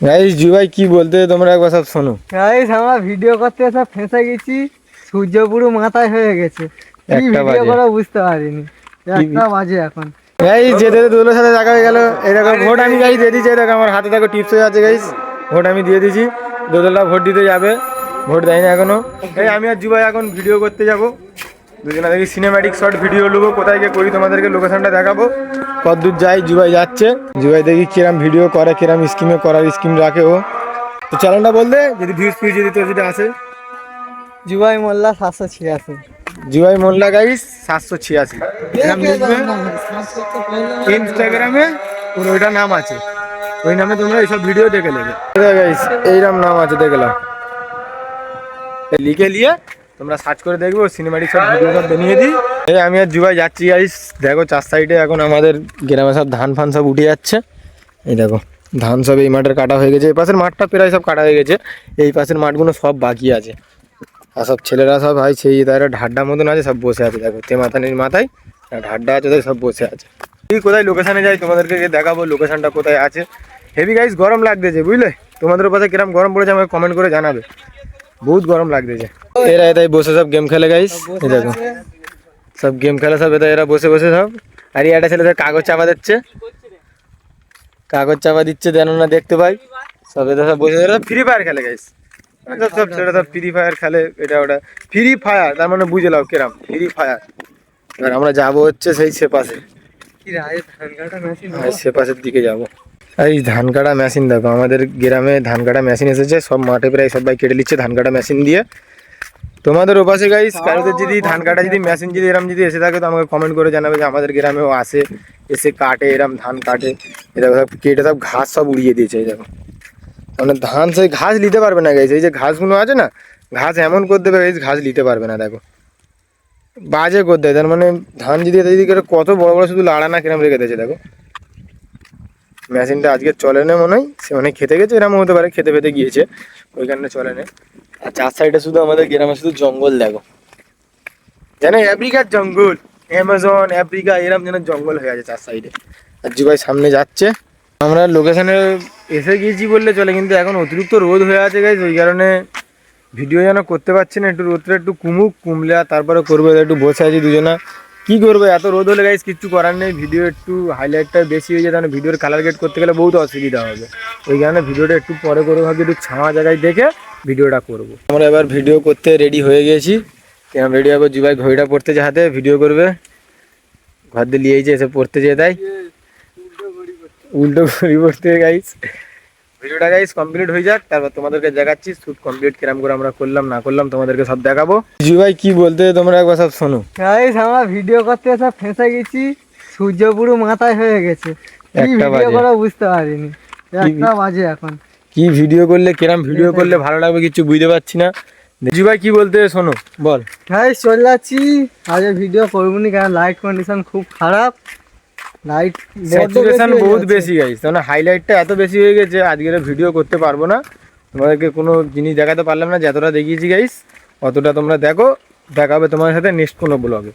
Guys জি ভাই কি বলতে তোমরা একবার সব শোনো। গাইস আমরা ভিডিও করতে সব ফেঁসে গেছি, সূর্য পুরো মাথায় হয়ে গেছে। কি একটা ভিডিও বাজে করা বুঝতে পারিনি। একটা বাজে এখন। গাইস যেতে যেতে দোলের সাথে দেখা হয়ে গেল। এরকম ভোট আমি গাইস দিয়ে দিয়েছি, এরকম আমার হাতে দেখো টিপস হয়ে আছে গাইস। ভোট আমি দিয়ে দিয়েছি, দোদলা ভোট দিতে যাবে, ভোট দেয়নি এখনো। এই আমি আর জুবাই এখন ভিডিও করতে যাব, দুজনে দেখি সিনেম্যাটিক শর্ট ভিডিও নেবো, কোথায় গিয়ে করি তোমাদেরকে লোকেশনটা দেখাবো, কতদূর যাই। জুবাই যাচ্ছে, জুবাই দেখি কিরম ভিডিও করে, কিরম স্কিমে করার স্কিম রাখে ও। তো চ্যানেলটা বলতে যদি ভিউজ ফিউজ যদি তোর যদি আসে। জুবাই মোল্লা 786। জুবাই মোল্লা গাইস 786 নাম লিখবে ইনস্টাগ্রামে, ওর ওইটা নাম আছে, ওই নামে তোমরা এইসব ভিডিও দেখে নেবে গাইস। এইরকম নাম আছে দেখলাম, লিখে নিয়ে তোমরা সার্চ করে দেখবে, সিনেমাটিক সব ভিডিও সব বানিয়ে দিই। এই আমি আর জুবাই যাচ্ছি গাইস। দেখো চার সাইডে এখন আমাদের গ্রামে সব ধান ফান সব উঠে যাচ্ছে। এই দেখো ধান সব এই মাঠের কাটা হয়ে গেছে, এই পাশের মাঠটা প্রায় সব কাটা হয়ে গেছে, এই পাশের মাঠগুলো সব বাকি আছে। আর সব ছেলেরা সব ভাই সেই তারা ঢাড্ডা মতন আছে, সব বসে আছে। দেখো তেমাথানির মাথায় ঢাড্ডা আছে, ওদের সব বসে আছে। এই কোথায় লোকেশানে যাই তোমাদেরকে দেখাবো লোকেশানটা কোথায় আছে। হেভি গাইস গরম লাগতেছে বুঝলে, তোমাদের পাশে কিরম গরম পড়েছে আমাকে কমেন্ট করে জানাবে। বহুত গরম লাগতেছে। এরা এটাই বসে সব গেম খেলে গাইস, এই দেখো সব গেম খেলে সব এরা বসে বসে সব। আর একটা ছেলেদের কাগজ চাপা দিচ্ছে, কাগজ চাপা দিচ্ছে যেন না দেখতে পাই। সব এদের সব বসে এরা ফ্রি ফায়ার খেলে গাইস, সব সব ছেলেরা সব ফ্রি ফায়ার খেলে। এটা ওটা ফ্রি ফায়ার, তার মানে বুঝে নাও কিরাম ফ্রি ফায়ার। এবার আমরা যাবো হচ্ছে সেই সেপাশে, সেপাশের দিকে যাবো। এই ধান কাটা মেশিন দেখো, আমাদের গ্রামে ধান কাটা মেশিন এসেছে, সব মাঠে প্রায় সবাই কেটে নিচ্ছে ধান কাটা মেশিন দিয়ে। তোমাদের ওপাশে গাইস কারোদের যদি ধান কাটা যদি মেশিন যদি এরম যদি এসে থাকে তো আমাকে কমেন্ট করে জানাবে যে আমাদের গ্রামেও আসে, এসে কাটে, এরম ধান কাটে। এটা সব কেটে সব ঘাস সব উড়িয়ে দিয়েছে। এই দেখো মানে ধান সেই ঘাস নিতে পারবে না গাইস, এই যে ঘাসগুলো আছে না, ঘাস এমন করে দেবে গাইস ঘাস নিতে পারবে না। দেখো বাজে করে দেয়, তার মানে ধান যদি কত বড় বড় শুধু লাড়া না কিরম রেখে দিয়েছে। দেখো মেশিনটা আজকে চলে না মনে হয়, সে অনেক খেতে গেছে, এরকম হতে পারে খেতে ফেতে গিয়েছে, ওইখানে চলে না। আর চার সাইডে শুধু আমাদের গ্রামে শুধু জঙ্গল দেখো, যেন আফ্রিকার জঙ্গল, অ্যামাজন আফ্রিকা এরম যেন জঙ্গল হয়ে আছে চার সাইডে। আর জুবাই সামনে যাচ্ছে, আমরা লোকেশনে এসে গিয়েছি বললে চলে, কিন্তু এখন অতিরিক্ত রোদ হয়ে আছে গাইস, ওই কারণে ভিডিও যেন করতে পারছি না। একটু রোদটা একটু কমলে আর তারপরে করবো। একটু বসে আছি দুজনা, কি করবো এত রোদ হলে গাইস, কিচ্ছু করার নেই। ভিডিও একটু হাইলাইটটা বেশি হয়ে যায়, তাহলে ভিডিওর কালার গেট করতে গেলে বহুত অসুবিধা হবে। ওই কারণে ভিডিওটা একটু পরে করে ভাবছি একটু ছাওয়া জায়গায় দেখে ভিডিওটা করবো। আমরা এবার ভিডিও করতে রেডি হয়ে গেছি, কেমন রেডি হবো। জুবাই ঘড়িটা পড়তে যে হাতে ভিডিও করবে, ঘর দিয়ে নিয়েছে এসে পড়তে যেয়ে তাই উল্টো ঘড়ি পড়তে গাইস। ভিডিওটা গাইস কমপ্লিট হয়ে যাক, তারপর তোমাদেরকে দেখাচ্ছি শুট কমপ্লিট কিরম করে আমরা করলাম না করলাম, তোমাদেরকে সব দেখাবো। জি ভাই কি বলতে তোমরা একবার সব শোনো। গাইস আমরা ভিডিও করতে সব ফেঁসে গেছি, সূর্য পুরো মাথায় হয়ে গেছে। কি একটা ভিডিও বাজে করা বুঝতে পারিনি। একটা বাজে এখন। কি ভিডিও করলে কিরম ভিডিও করলে ভালো লাগবে কিছু বুঝতে পারছি না। জি ভাই কি বলতে শোনো বল। গাইস চলে যাচ্ছি, আজ ভিডিও করবো নি কারণ লাইট কন্ডিশন খুব খারাপ, লাইট স্যাচুরেশন বহুত বেশি গাইস, মানে হাইলাইটটা এত বেশি হয়ে গেছে আজকের ভিডিও করতে পারবো না, তোমাদেরকে কোনো জিনিস দেখাতে পারলাম না। যতটা দেখিয়েছি গাইস অতটা তোমরা দেখো, দেখাবে তোমাদের সাথে নেক্সট কোনো ব্লগে।